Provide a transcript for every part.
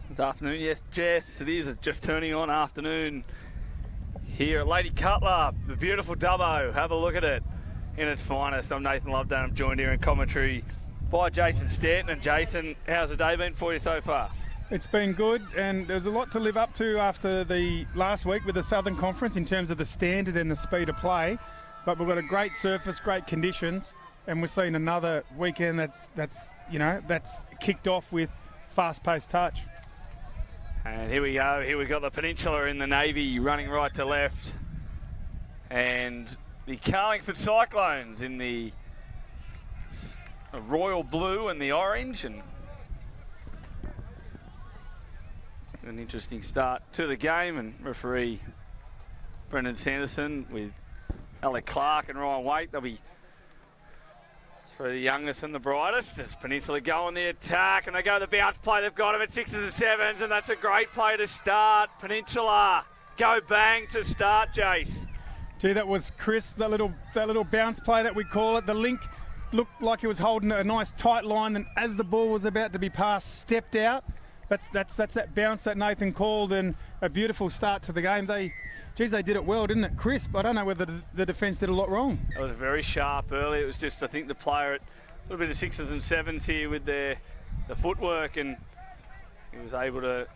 Good afternoon. Yes, Jess, it is just turning on afternoon here at Lady Cutler. The beautiful Dubbo. Have a look at it in its finest. I'm Nathan Loveday. I'm joined here in commentary by Jason Stanton. And Jason, how's the day been for you so far? It's been good, and there's a lot to live up to after the last week with the Southern Conference in terms of the standard and the speed of play. But we've got a great surface, great conditions, and we're seeing another weekend that's kicked off with fast-paced touch. And here we go. Here we've got the Peninsula in the navy running right to left. And the Carlingford Cyclones in the royal blue and the orange. And an interesting start to the game. And referee Brendan Sanderson with Alec Clark and Ryan Waite. They'll be for the youngest and the brightest. As Peninsula go on the attack, and they go the bounce play. They've got him at 6s and 7s, and that's a great play to start. Peninsula go bang to start, Jace. Gee, that was crisp, that little bounce play that we call it. The link looked like he was holding a nice tight line, and as the ball was about to be passed, stepped out. That's that bounce that Nathan called, and a beautiful start to the game. They did it well, didn't it? Crisp. I don't know whether the defence did a lot wrong. It was very sharp early. It was just, I think, the player at a little bit of 6s and 7s here with the footwork, and he was able to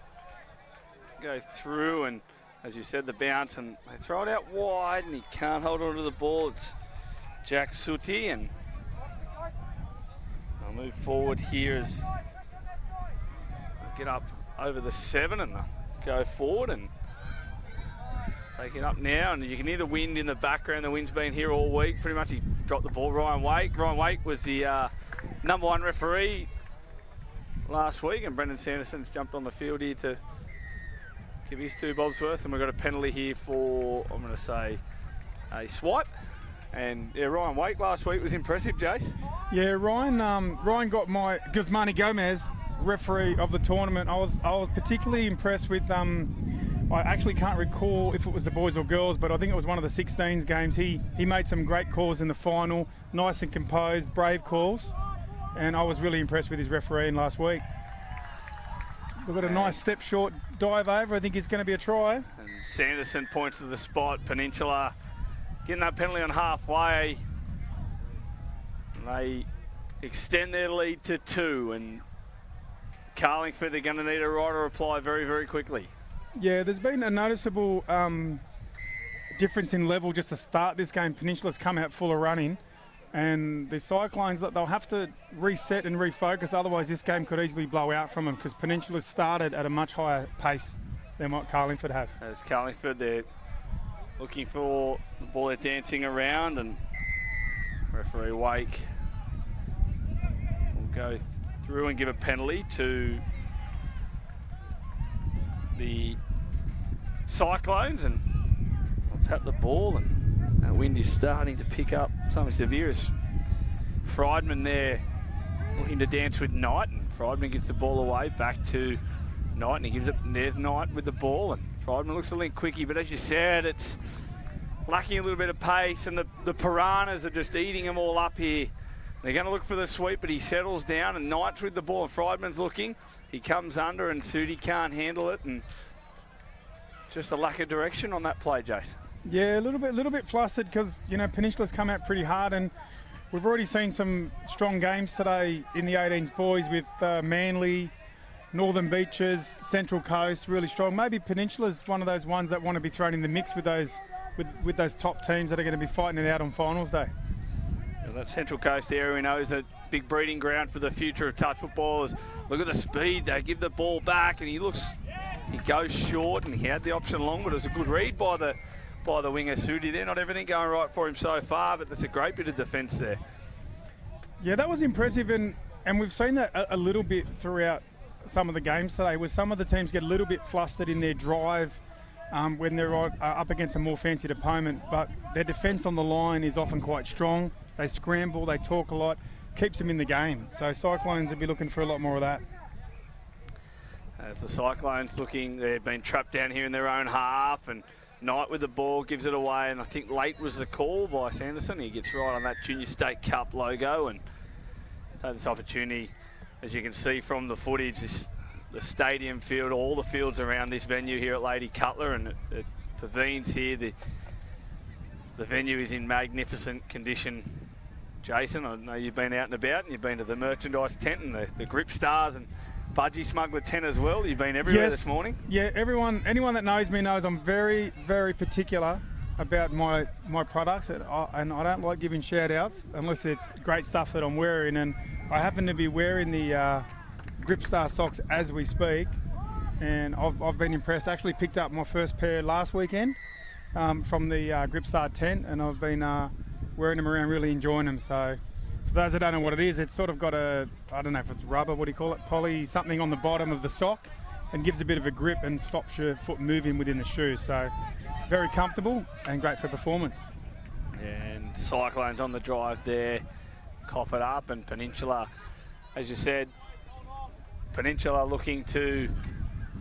go through, and as you said, the bounce, and they throw it out wide, and he can't hold on to the ball. It's Jack Sooty, and I'll move forward here as get up over the 7 and go forward and take it up now. And you can hear the wind in the background. The wind's been here all week. Pretty much he dropped the ball. Ryan Waite was the number 1 referee last week, and Brendan Sanderson's jumped on the field here to give his 2 bobs worth. And we've got a penalty here for, I'm going to say, a swipe. And yeah, Ryan Waite last week was impressive, Jace. Yeah, Ryan got my Guzmani Gomez referee of the tournament. I was particularly impressed with I actually can't recall if it was the boys or girls, but I think it was one of the 16s games. He made some great calls in the final, nice and composed, brave calls, and I was really impressed with his refereeing last week. We've got a nice step short dive over. I think it's going to be a try. And Sanderson points to the spot. Peninsula getting that penalty on halfway. And they extend their lead to 2, and Carlingford, they're going to need a right to reply very, very quickly. Yeah, there's been a noticeable difference in level just to start this game. Peninsula's come out full of running, and the Cyclones, they'll have to reset and refocus, otherwise this game could easily blow out from them, because Peninsula started at a much higher pace than what Carlingford have. As Carlingford, they're looking for the ball, they're dancing around, and referee Wake will go through and give a penalty to the Cyclones, and I'll tap the ball, and that wind is starting to pick up something severe as Friedman there looking to dance with Knight, and Friedman gets the ball away back to Knight, and he gives it, and there's Knight with the ball, and Friedman looks a little quickie, but as you said, it's lacking a little bit of pace, and the piranhas are just eating them all up here. They're going to look for the sweep, but he settles down, and Knight's with the ball, and Friedman's looking. He comes under, and Sooty can't handle it, and just a lack of direction on that play, Jace. Yeah, a little bit flustered because, Peninsula's come out pretty hard, and we've already seen some strong games today in the 18s boys with Manly, Northern Beaches, Central Coast, really strong. Maybe Peninsula's one of those ones that want to be thrown in the mix with those top teams that are going to be fighting it out on finals day. That Central Coast area we know is a big breeding ground for the future of touch footballers. Look at the speed. They give the ball back, and he goes short, and he had the option long, but it was a good read by the winger Sooty there. Not everything going right for him so far, but that's a great bit of defence there. Yeah, that was impressive, and we've seen that a little bit throughout some of the games today, where some of the teams get a little bit flustered in their drive when they're up against a more fancied opponent, but their defence on the line is often quite strong. They scramble, they talk a lot, keeps them in the game. So Cyclones will be looking for a lot more of that. As the Cyclones they've been trapped down here in their own half, and Knight with the ball gives it away, and I think late was the call by Sanderson. He gets right on that Junior State Cup logo, and take this opportunity as you can see from the footage, the stadium field, all the fields around this venue here at Lady Cutler, and at Veens here, the venue is in magnificent condition. Jason, I know you've been out and about, and you've been to the merchandise tent and the Grip Stars and Budgie Smuggler tent as well. You've been everywhere this morning. Yeah, anyone that knows me knows I'm very, very particular about my products, and I don't like giving shout outs unless it's great stuff that I'm wearing, and I happen to be wearing the Grip Star socks as we speak, and I've been impressed. I actually picked up my first pair last weekend from the Grip Star tent, and I've been wearing them around, really enjoying them. So for those that don't know what it is, it's sort of got I don't know if it's rubber, what do you call it, poly something on the bottom of the sock, and gives a bit of a grip and stops your foot moving within the shoe. So very comfortable and great for performance. And Cyclones on the drive there, cough it up, and Peninsula, as you said, Peninsula looking to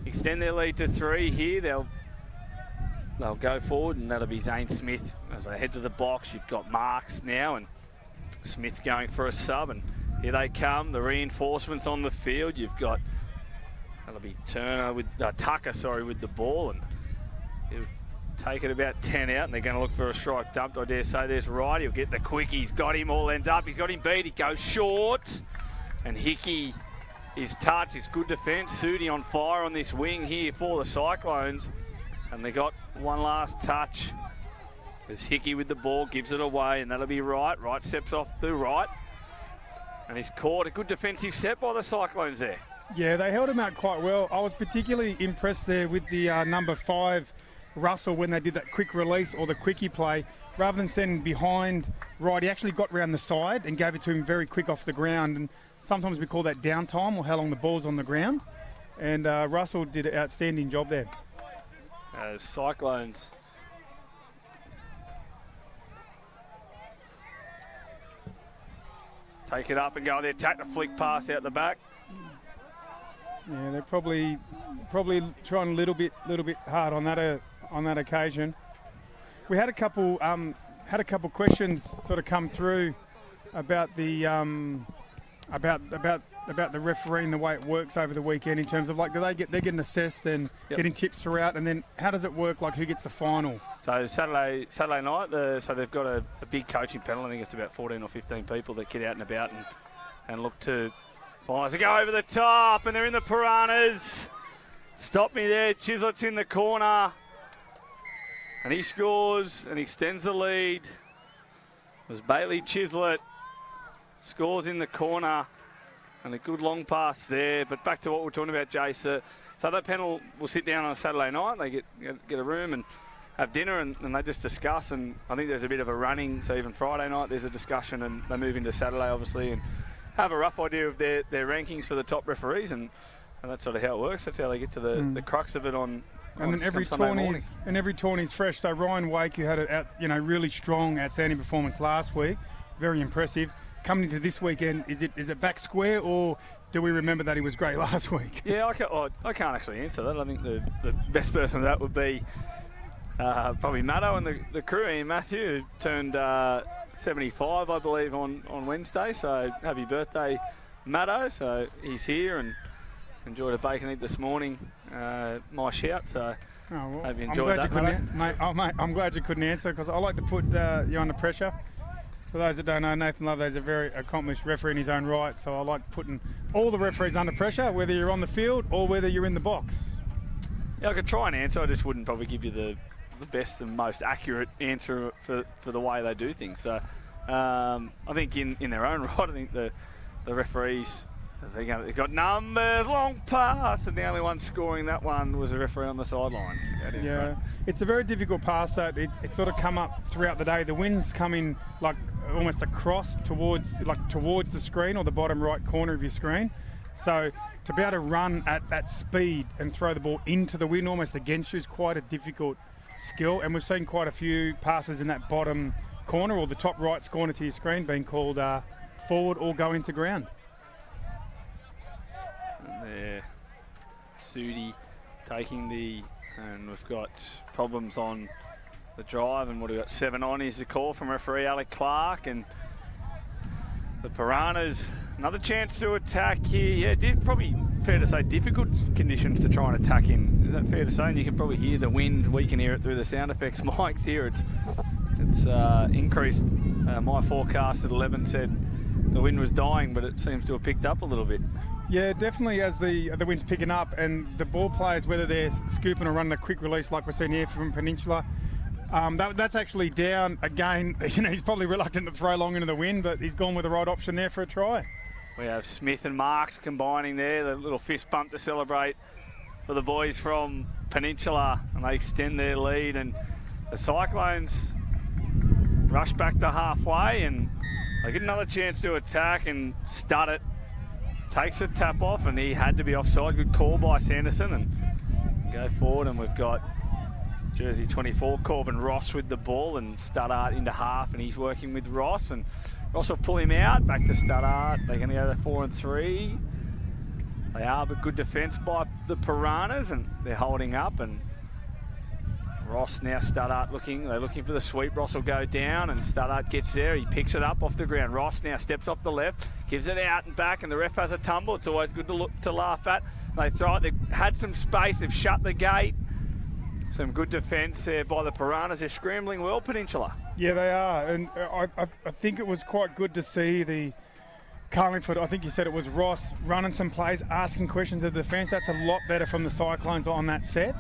extend their lead to 3 here. They'll go forward, and that'll be Zane Smith as they head to the box. You've got Marks now, and Smith going for a sub, and here they come, the reinforcements on the field. You've got, that'll be Turner with Tucker, with the ball, and he'll take it about 10 out, and they're going to look for a strike dumped. I dare say there's right. He'll get the quick. He's got him, all ends up. He's got him beat. He goes short, and Hickey is touched. It's good defence. Sudi on fire on this wing here for the Cyclones, and they got one last touch as Hickey with the ball gives it away, and that'll be Wright. Wright steps off the right, and he's caught. A good defensive step by the Cyclones there. Yeah, they held him out quite well. I was particularly impressed there with the number 5, Russell, when they did that quick release or the quickie play. Rather than standing behind Wright, he actually got round the side and gave it to him very quick off the ground. And sometimes we call that downtime, or how long the ball's on the ground. And Russell did an outstanding job there. Cyclones take it up and go there, attack the flick pass out the back. Yeah, they're probably trying a little bit hard on that occasion. We had a couple questions sort of come through about the about the refereeing, the way it works over the weekend, in terms of like, they're getting assessed and getting tips throughout, and then how does it work, like who gets the final? So Saturday night, so they've got a big coaching panel. I think it's about 14 or 15 people that get out and about and look to finalise. They go over the top, and they're in the piranhas. Stop me there. Chislett's in the corner, and he scores and extends the lead. It was Bailey Chislett scores in the corner, and a good long pass there. But back to what we're talking about, Jace. So that panel will sit down on a Saturday night. They get a room and have dinner, and they just discuss. And I think there's a bit of a running. So even Friday night there's a discussion, and they move into Saturday, obviously, and have a rough idea of their rankings for the top referees, and that's sort of how it works. That's how they get to the crux of it on. And then every tourney's fresh. So Ryan Wake, who had a really strong, outstanding performance last week, very impressive. Coming into this weekend, is it back square, or do we remember that he was great last week? Yeah, I can't actually answer that. I think the best person for that would be probably Matto and the crew. Ian Matthew, who turned 75, I believe, on Wednesday. So happy birthday, Matto. So he's here and enjoyed a bacon eat this morning. My shout. So hope you enjoyed that, mate. I'm glad you couldn't answer, because I like to put you under pressure. For those that don't know, Nathan Loveday's a very accomplished referee in his own right, so I like putting all the referees under pressure, whether you're on the field or whether you're in the box. Yeah, I could try and answer. I just wouldn't probably give you the best and most accurate answer for the way they do things. So I think in their own right, I think the referees, they've got numbers, long pass, and the only one scoring that one was a referee on the sideline. Yeah, it's a very difficult pass that it sort of come up throughout the day. The wind's coming like almost across towards the screen, or the bottom right corner of your screen. So to be able to run at speed and throw the ball into the wind almost against you is quite a difficult skill. And we've seen quite a few passes in that bottom corner, or the top right corner to your screen, being called forward or go into ground. There, Sudi taking and we've got problems on the drive, and what we've got 7 on is the call from referee Alec Clark, and the Piranhas Another chance to attack here. Yeah, probably fair to say difficult conditions to try and attack in. Is that fair to say? And you can probably hear the wind. We can hear it through the sound effects mics here. It's increased. My forecast at 11 said the wind was dying, but it seems to have picked up a little bit. Yeah, definitely as the wind's picking up, and the ball players, whether they're scooping or running a quick release like we're seeing here from Peninsula, that's actually down again. You know, he's probably reluctant to throw long into the wind, but he's gone with the right option there for a try. We have Smith and Marks combining there, the little fist bump to celebrate for the boys from Peninsula, and they extend their lead, and the Cyclones rush back to halfway, and they get another chance to attack, and Studdert takes a tap off, and he had to be offside. Good call by Sanderson, and go forward, and we've got jersey 24, Corbin Ross with the ball, and Studdert into half, and he's working with Ross, and Ross will pull him out, back to Studdert. They're going to go to 4 and 3. They are, but good defence by the Piranhas, and they're holding up, and Ross now Studdert they're looking for the sweep. Ross will go down, and Studdert gets there. He picks it up off the ground. Ross now steps off the left, gives it out and back, and the ref has a tumble. It's always good to laugh at. They throw it. They've had some space. They've shut the gate. Some good defence there by the Piranhas. They're scrambling well, Peninsula. Yeah, they are, and I think it was quite good to see the Carlingford, I think you said it was Ross, running some plays, asking questions of the defence. That's a lot better from the Cyclones on that set.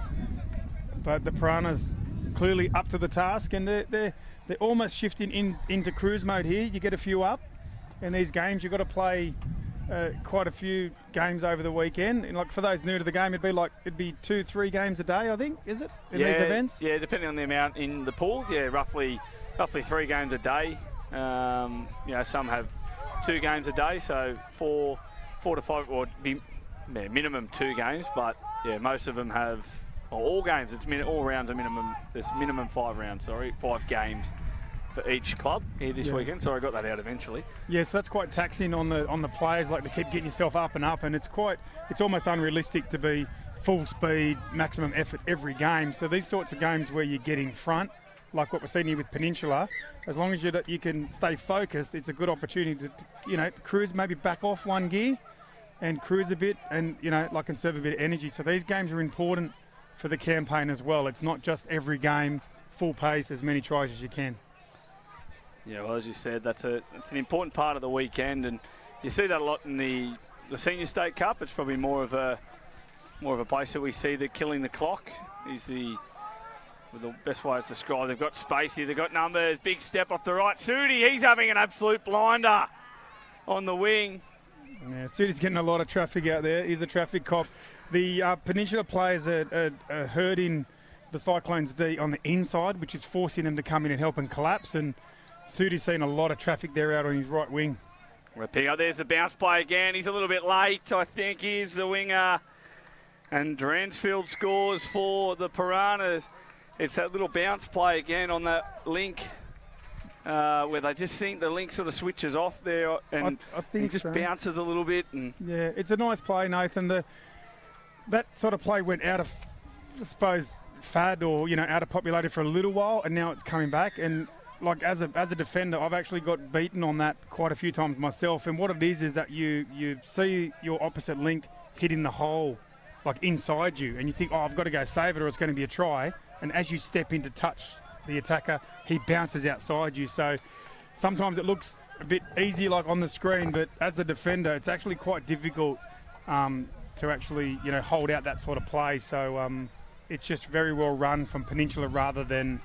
But the Piranhas clearly up to the task, and they're almost shifting into cruise mode here. You get a few up in these games. You've got to play quite a few games over the weekend. And like for those new to the game, it'd be 2-3 games a day, I think, is it, in these events? Yeah, depending on the amount in the pool. Yeah, roughly 3 games a day. You know, some have 2 games a day, so 4 to 5, or minimum 2 games. But yeah, most of them have. All games, all rounds are minimum. There's minimum 5 rounds. 5 games for each club here this weekend. So I got that out eventually. Yeah, so that's quite taxing on the players, like to keep getting yourself up and up, and it's almost unrealistic to be full speed, maximum effort every game. So these sorts of games where you get in front, like what we're seeing here with Peninsula, as long as you can stay focused, it's a good opportunity to cruise, maybe back off one gear and cruise a bit, and conserve a bit of energy. So these games are important for the campaign as well. It's not just every game full pace, as many tries as you can. Yeah, well, as you said, it's an important part of the weekend, and you see that a lot in the Senior State Cup. It's probably more of a place that we see that killing the clock is the best way it's described. They've got space here, they've got numbers. Big step off the right. Sudi, he's having an absolute blinder on the wing. Yeah, Sudi's getting a lot of traffic out there. He's a traffic cop. The Peninsula players are hurting the Cyclones D on the inside, which is forcing them to come in and help and collapse. And Sudi's seen a lot of traffic there out on his right wing. There's the bounce play again. He's a little bit late, I think. He's the winger. And Dransfield scores for the Piranhas. It's that little bounce play again on that link where they just think the link sort of switches off there, and I think it just bounces a little bit. And yeah, it's a nice play, Nathan. That sort of play went out of, I suppose, fad or out of popularity for a little while, and now it's coming back. And like as a defender, I've actually got beaten on that quite a few times myself. And what it is that you see your opposite link hitting the hole, like inside you, and you think, I've got to go save it or it's going to be a try. And as you step in to touch the attacker, he bounces outside you. So sometimes it looks a bit easy like on the screen, but as a defender, it's actually quite difficult to actually hold out that sort of play. So it's just very well run from Peninsula rather than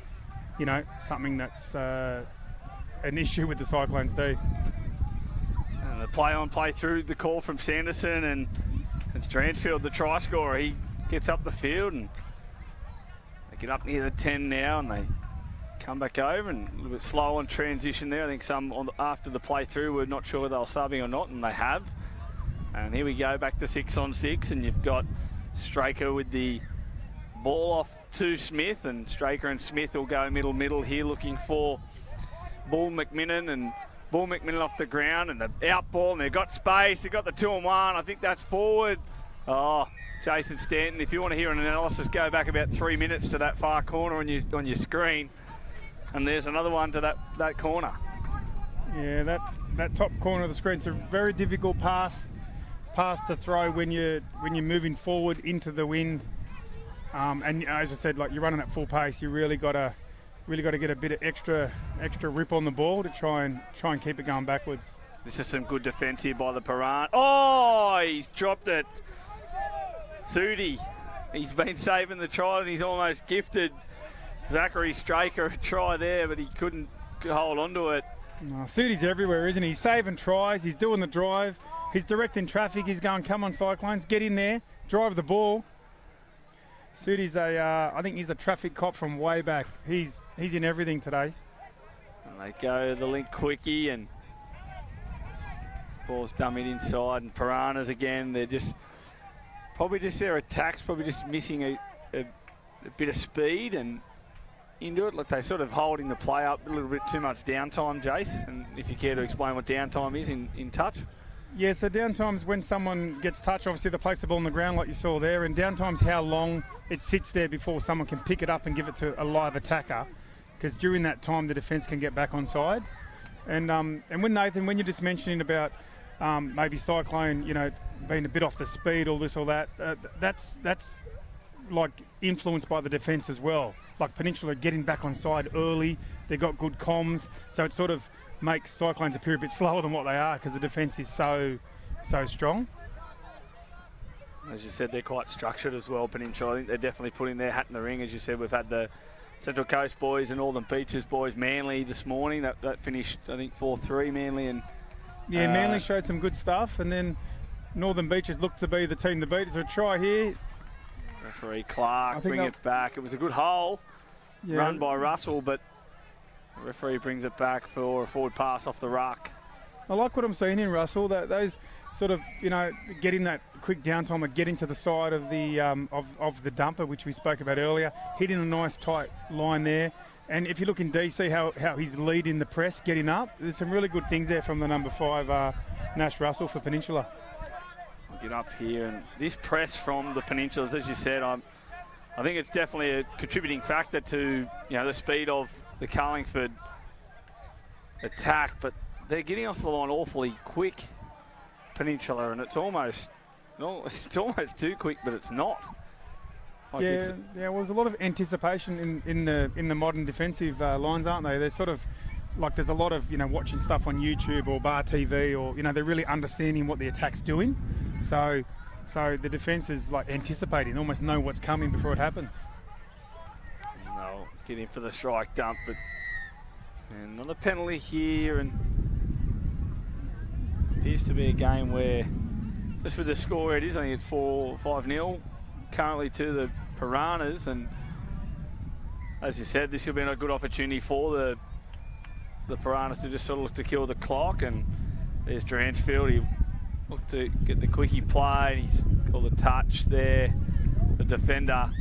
something that's an issue with the Cyclones do. And the play through, the call from Sanderson, and it's Dransfield, the try scorer. He gets up the field, and they get up near the 10 now, and they come back over, and a little bit slow on transition there. I think some after the play through were not sure whether they were subbing or not, and they have. And here we go back to 6-on-6, and you've got Straker with the ball off to Smith, and Straker and Smith will go middle here looking for Bull McMinnon, and Bull McMinnon off the ground, and the out ball, and they've got space. They've got the 2-on-1. I think that's forward. Oh, Jason Stanton, if you want to hear an analysis, go back about 3 minutes to that far corner on your screen, and there's another one to that corner. Yeah, that top corner of the screen. It's a very difficult pass to throw when you're moving forward into the wind. And as I said, like you're running at full pace, you really got to get a bit of extra rip on the ball to try and keep it going backwards. This is some good defence here by the Piranha. Oh, he's dropped it. Sudi, he's been saving the try and he's almost gifted Zachary Straker a try there, but he couldn't hold on to it. No, Sudi's everywhere, isn't he? He's saving tries, he's doing the drive, he's directing traffic, he's going, come on Cyclones, get in there, drive the ball. Sudi's I think he's a traffic cop from way back. He's in everything today. And they go the link quickie and ball's dummied inside, and Piranhas again, they're their attacks probably just missing a bit of speed and into it. Like they're sort of holding the play up a little bit too much downtime, Jace, and if you care to explain what downtime is in touch. Yeah, so downtime's when someone gets touched, obviously they place the ball on the ground like you saw there, and downtime's how long it sits there before someone can pick it up and give it to a live attacker, because during that time the defence can get back onside. And when Nathan, when you're just mentioning about maybe Cyclone, being a bit off the speed or this or that, that's like influenced by the defence as well. Like Peninsula getting back onside early, they got good comms, so it sort of makes Cyclones appear a bit slower than what they are because the defence is so strong. As you said, they're quite structured as well, Peninsula. I think they're definitely putting their hat in the ring. As you said, we've had the Central Coast boys and Northern Beaches boys, Manly this morning. That finished, I think, 4-3, Manly. And yeah, Manly showed some good stuff, and then Northern Beaches looked to be the team to beat. So a try here. Referee Clark bring it back. It was a good hole run by Russell, but the referee brings it back for a forward pass off the ruck. I like what I'm seeing in Russell. Those sort of, getting that quick downtime and getting to the side of the of the dumper, which we spoke about earlier, hitting a nice tight line there. And if you look in DC, how he's leading the press, getting up, there's some really good things there from the number 5, Nash Russell for Peninsula. I'll get up here, and this press from the Peninsulas, as you said, I think it's definitely a contributing factor to the speed of the Carlingford attack, but they're getting off the line awfully quick, Peninsula, and it's almost too quick, but it's not. There was a lot of anticipation in the modern defensive lines, aren't they? They're sort of like there's a lot of watching stuff on YouTube or Bar TV, or they're really understanding what the attack's doing. So the defence is like anticipating, almost know what's coming before it happens. No, getting for the strike dump, but another penalty here, and appears to be a game where, just with the score it is, I think it's 5-0 currently to the Piranhas, and as you said, this will be a good opportunity for the Piranhas to just sort of look to kill the clock. And there's Dransfield, he looked to get the quickie play, and he's called a touch there, the defender.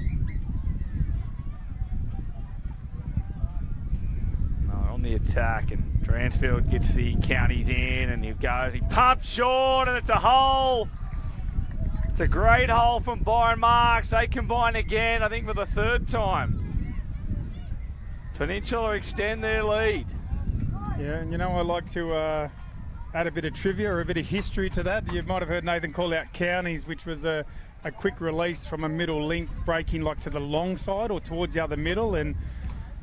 On the attack, and Dransfield gets the counties in, and he pumps short, and it's a hole. It's a great hole from Byron Marks. They combine again, I think for the 3rd time. Peninsula extend their lead. Yeah, and I like to add a bit of trivia or a bit of history to that. You might have heard Nathan call out counties, which was a quick release from a middle link breaking like to the long side or towards the other middle, and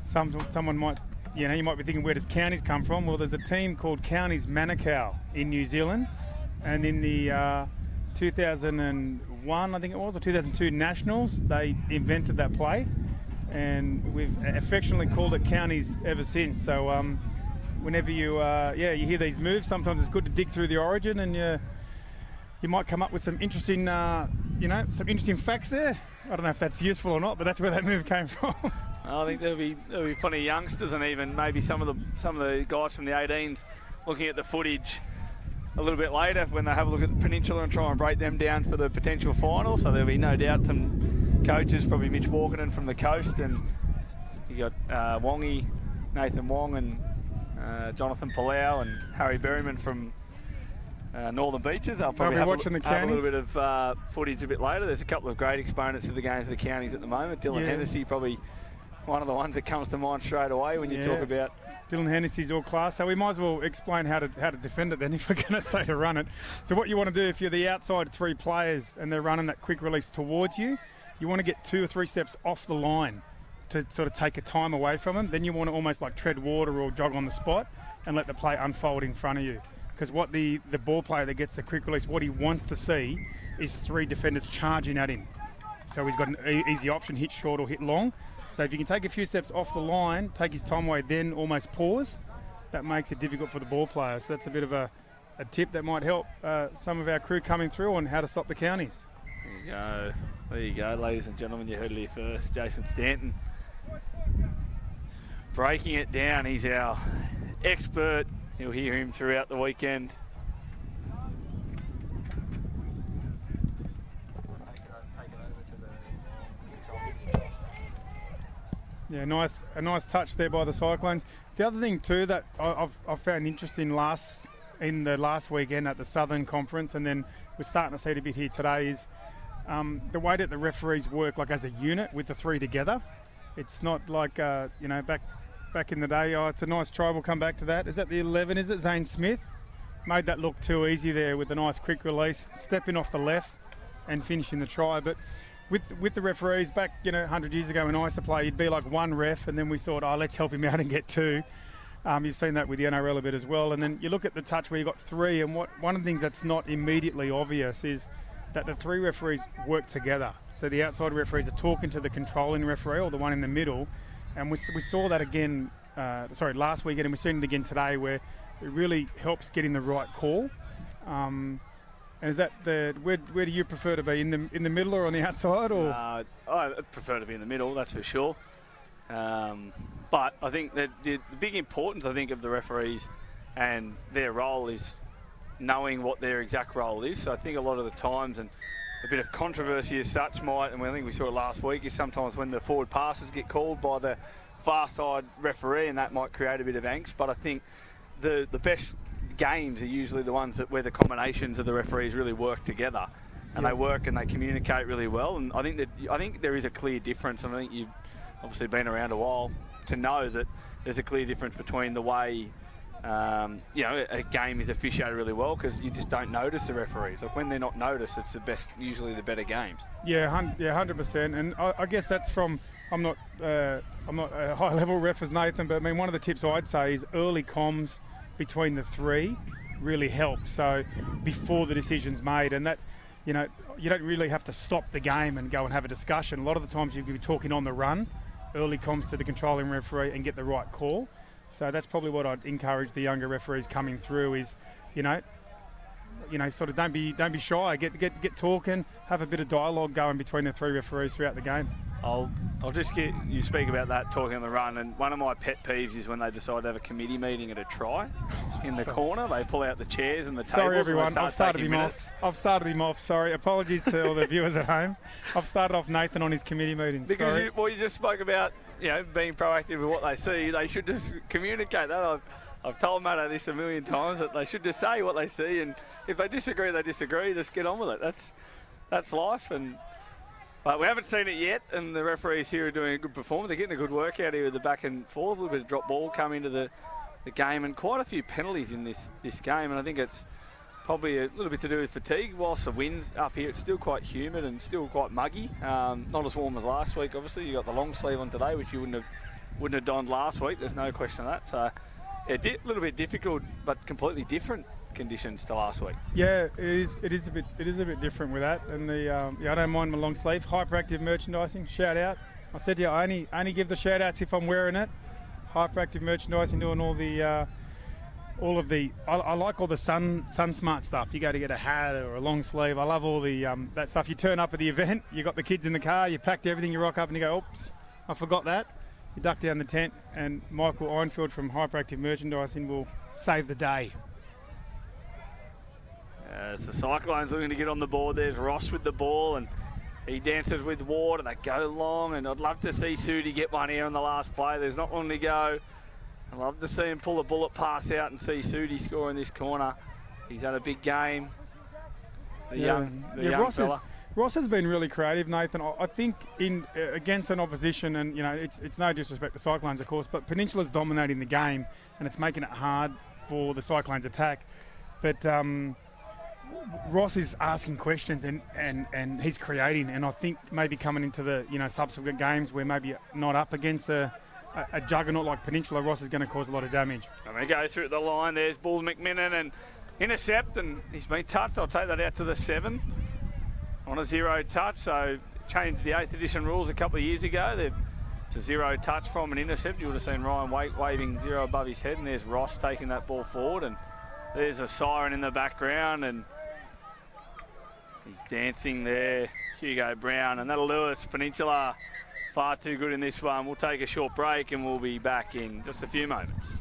someone might, you might be thinking, where does counties come from? Well, there's a team called Counties Manukau in New Zealand, and in the 2001, I think it was, or 2002 Nationals, they invented that play, and we've affectionately called it counties ever since. So whenever you hear these moves, sometimes it's good to dig through the origin, and you might come up with some interesting some interesting facts there. I don't know if that's useful or not, but that's where that move came from. I think there'll be plenty of youngsters, and even maybe some of the guys from the 18s looking at the footage a little bit later when they have a look at the Peninsula and try and break them down for the potential final. So there'll be no doubt some coaches, probably Mitch Walkerton from the coast, and you got Wongy, Nathan Wong, and Jonathan Palau, and Harry Berryman from Northern Beaches. I'll probably have a little bit of footage a bit later. There's a couple of great exponents of the games of the counties at the moment. Dylan Hennessy probably one of the ones that comes to mind straight away when you talk about Dylan Hennessy's all class. So we might as well explain how to defend it then if we're going to say to run it. So what you want to do if you're the outside 3 players and they're running that quick release towards you, you want to get 2 or 3 steps off the line to sort of take a time away from them. Then you want to almost like tread water or jog on the spot and let the play unfold in front of you. Because what the ball player that gets the quick release, what he wants to see is 3 defenders charging at him. So he's got an easy option, hit short or hit long. So if you can take a few steps off the line, take his time away, then almost pause, that makes it difficult for the ball player. So that's a bit of a tip that might help some of our crew coming through on how to stop the counties. There you go, ladies and gentlemen. You heard it here first. Jason Stanton breaking it down. He's our expert. You'll hear him throughout the weekend. Yeah, a nice touch there by the Cyclones. The other thing too that I've found interesting in the last weekend at the Southern Conference, and then we're starting to see it a bit here today, is the way that the referees work like as a unit with the 3 together. It's not like back in the day. Oh, it's a nice try. We'll come back to that. Is that the 11? Is it Zane Smith? Made that look too easy there with a nice quick release, stepping off the left and finishing the try. But with the referees back, 100 years ago when I used to play, you'd be like 1 ref, and then we thought, let's help him out and get 2. You've seen that with the NRL a bit as well. And then you look at the touch where you got 3, and one of the things that's not immediately obvious is that the 3 referees work together. So the outside referees are talking to the controlling referee or the one in the middle, and we saw that again. Last weekend, and we're seeing it again today, where it really helps getting the right call. And is that where do you prefer to be, in the middle or on the outside? Or I prefer to be in the middle, that's for sure. But I think that the big importance, I think, of the referees and their role is knowing what their exact role is. So I think a lot of the times, and a bit of controversy as such might, and I think we saw it last week, is sometimes when the forward passes get called by the far side referee, and that might create a bit of angst. But I think the best games are usually the ones where the combinations of the referees really work together, and they work and they communicate really well. And I think there is a clear difference, and I think you've obviously been around a while to know that there's a clear difference between the way a game is officiated really well, because you just don't notice the referees. Like when they're not noticed, it's usually the better games. 100%. And I guess that's from, I'm not a high level ref as Nathan, but I mean, one of the tips I'd say is early comms between the 3 really helps. So before the decision's made, and that, you don't really have to stop the game and go and have a discussion. A lot of the times you can be talking on the run, early comms to the controlling referee and get the right call. So that's probably what I'd encourage the younger referees coming through is, sort of don't be shy. Get talking, have a bit of dialogue going between the 3 referees throughout the game. I'll just get you speak about that, talking on the run, and one of my pet peeves is when they decide to have a committee meeting at a try in the corner. They pull out the chairs and the tables. Sorry everyone, I've started him off. Sorry, apologies to all the viewers at home. I've started off Nathan on his committee meetings. Because you just spoke about being proactive with what they see. They should just communicate that. I've told Matto this a million times, that they should just say what they see, and if they disagree, they disagree. Just get on with it. That's life. But we haven't seen it yet, and the referees here are doing a good performance. They're getting a good workout here with the back and forth, a little bit of drop ball come into the game, and quite a few penalties in this game. And I think it's probably a little bit to do with fatigue. Whilst the wind's up here, it's still quite humid and still quite muggy. Not as warm as last week, obviously. You got the long sleeve on today, which you wouldn't have donned last week. There's no question of that. So a little bit difficult, but completely different conditions to last week. Yeah, it is a bit different with that, and I don't mind my long sleeve. Hyperactive merchandising, shout out. I said to you, I only give the shout outs if I'm wearing it. Hyperactive merchandising, doing all of the I like all the sun smart stuff. You go to get a hat or a long sleeve. I love all the that stuff. You turn up at the event, you got the kids in the car, you packed everything, you rock up and you go, oops, I forgot that. You duck down the tent, and Michael Ironfield from Hyperactive Merchandising will save the day. As the Cyclones looking to get on the board, there's Ross with the ball, and he dances with water. They go long, and I'd love to see Sudi get one here on the last play. There's not long to go. I'd love to see him pull a bullet pass out and see Sudi score in this corner. He's had a big game. The young fella. Ross has been really creative, Nathan. I think in against an opposition, and you know, it's no disrespect to Cyclones, of course, but Peninsula's dominating the game, and it's making it hard for the Cyclones' attack. But Ross is asking questions and he's creating, and I think maybe coming into the subsequent games where maybe not up against a juggernaut like Peninsula, Ross is going to cause a lot of damage. And they go through the line. There's Bull McMinnon and intercept, and he's been touched. I'll take that out to the 7 on a 0 touch. So changed the 8th edition rules a couple of years ago. It's a 0 touch from an intercept. You would have seen Ryan Waite waving 0 above his head, and there's Ross taking that ball forward, and there's a siren in the background, and he's dancing there, Hugo Brown, and that'll do us. Peninsula far too good in this one. We'll take a short break and we'll be back in just a few moments.